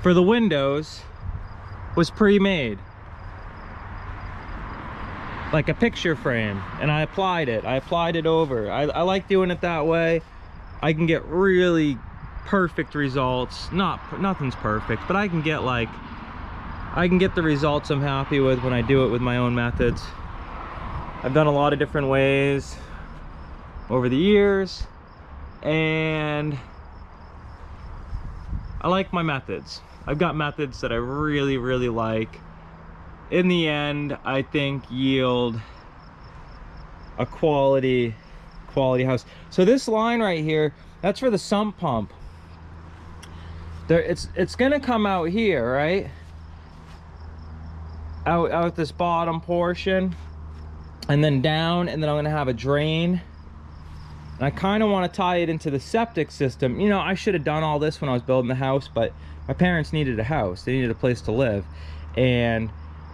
for the windows was pre-made, like a picture frame, and I applied it over. I like doing it that way. I can get really perfect results. Nothing's perfect, but I can get the results I'm happy with when I do it with my own methods. I've done a lot of different ways over the years, and I like my methods. I've got methods that I really, really like. In the end, I think yield a quality house. So this line right here, that's for the sump pump. It's gonna come out here, right? Out this bottom portion, and then down, and then I'm gonna have a drain. And I kind of want to tie it into the septic system. You know, I should have done all this when I was building the house, but my parents needed a house. They needed a place to live, and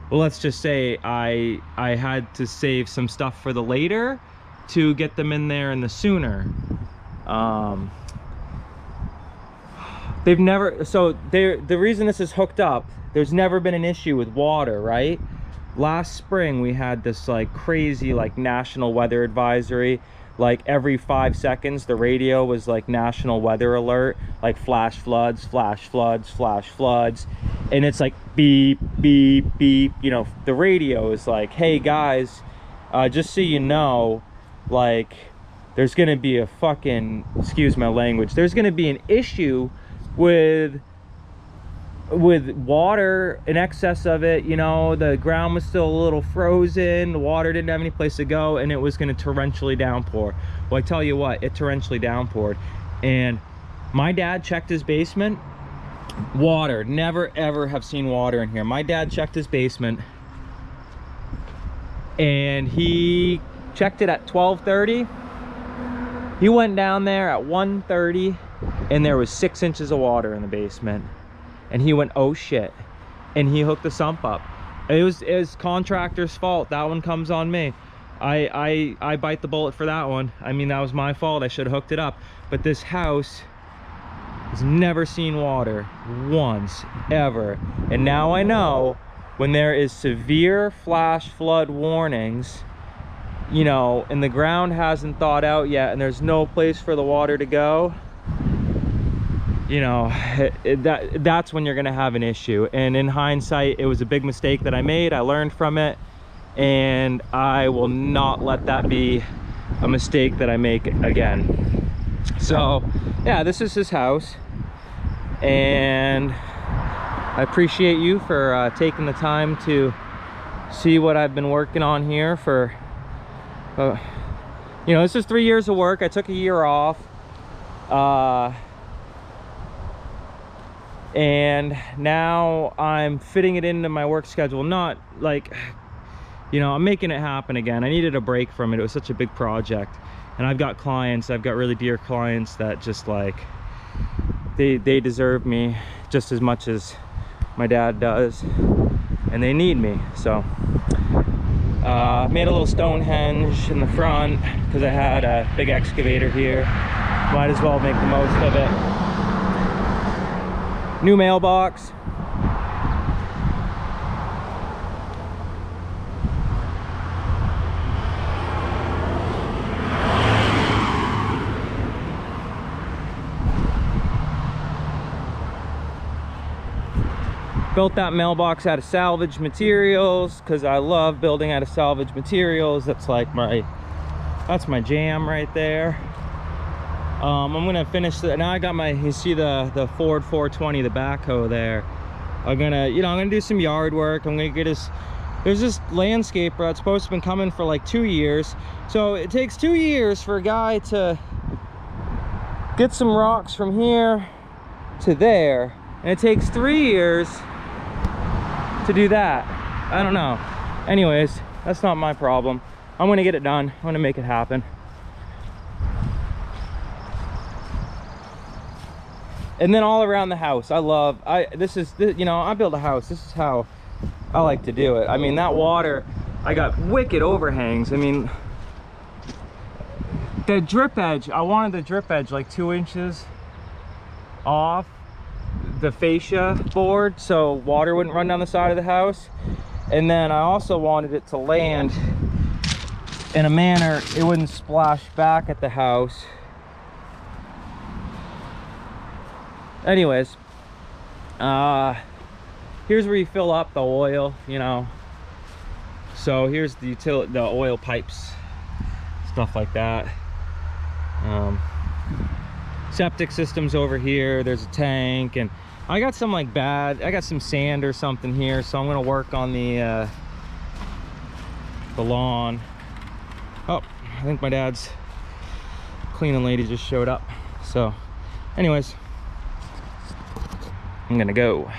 well, let's just say I had to save some stuff for the later to get them in there in the sooner. The reason this is hooked up, there's never been an issue with water, right? Last spring we had this like crazy like national weather advisory. Like every 5 seconds the radio was like national weather alert, like flash floods, flash floods, flash floods. And it's like beep, beep, beep. You know, the radio is like, hey guys, just so you know, like there's gonna be a fucking, excuse my language, there's gonna be an issue with water, in excess of it. You know, the ground was still a little frozen, the water didn't have any place to go, and it was going to torrentially downpour. Well, I tell you what, it torrentially downpoured, and my dad checked his basement. Water, never ever have seen water in here. My dad checked his basement, and he checked it at 12:30. He went down there at 1:30, and there was 6 inches of water in the basement. And he went, oh shit, and he hooked the sump up. It was contractor's fault. That one comes on me. I bite the bullet for that one. I mean, that was my fault. I should have hooked it up. But this house has never seen water once, ever. And now I know when there is severe flash flood warnings, you know, and the ground hasn't thawed out yet, and there's no place for the water to go, you know, that's when you're gonna have an issue. And in hindsight, it was a big mistake that I made. I learned from it, and I will not let that be a mistake that I make again. So yeah, this is his house, and I appreciate you for taking the time to see what I've been working on here for you know, this is 3 years of work. I took a year off, and now I'm fitting it into my work schedule. Not like, you know, I'm making it happen again. I needed a break from it. It was such a big project, and I've got clients, I've got really dear clients that just like, they deserve me just as much as my dad does, and they need me. So made a little Stonehenge in the front because I had a big excavator here. Might as well make the most of it. New mailbox. Built that mailbox out of salvage materials because I love building out of salvage materials. That's like that's my jam right there. I'm gonna finish the, now I got my, you see the Ford 420, the backhoe there. I'm gonna, you know, I'm gonna do some yard work. I'm gonna get this, there's this landscaper that's supposed to have been coming for like 2 years. So it takes 2 years for a guy to get some rocks from here to there, and it takes 3 years to do that. I don't know. Anyways, that's not my problem. I'm gonna get it done. I'm gonna make it happen. And then all around the house, I love, you know, I build a house, this is how I like to do it. I mean, that water, I got wicked overhangs. I mean, the drip edge, I wanted the drip edge like 2 inches off. the fascia board so water wouldn't run down the side of the house. And then I also wanted it to land in a manner it wouldn't splash back at the house. Anyways, here's where you fill up the oil, you know. So here's the oil pipes, stuff like that. Septic system's over here. There's a tank, and I got some I got some sand or something here, so I'm gonna work on the lawn. Oh, I think my dad's cleaning lady just showed up. So anyways, I'm gonna go.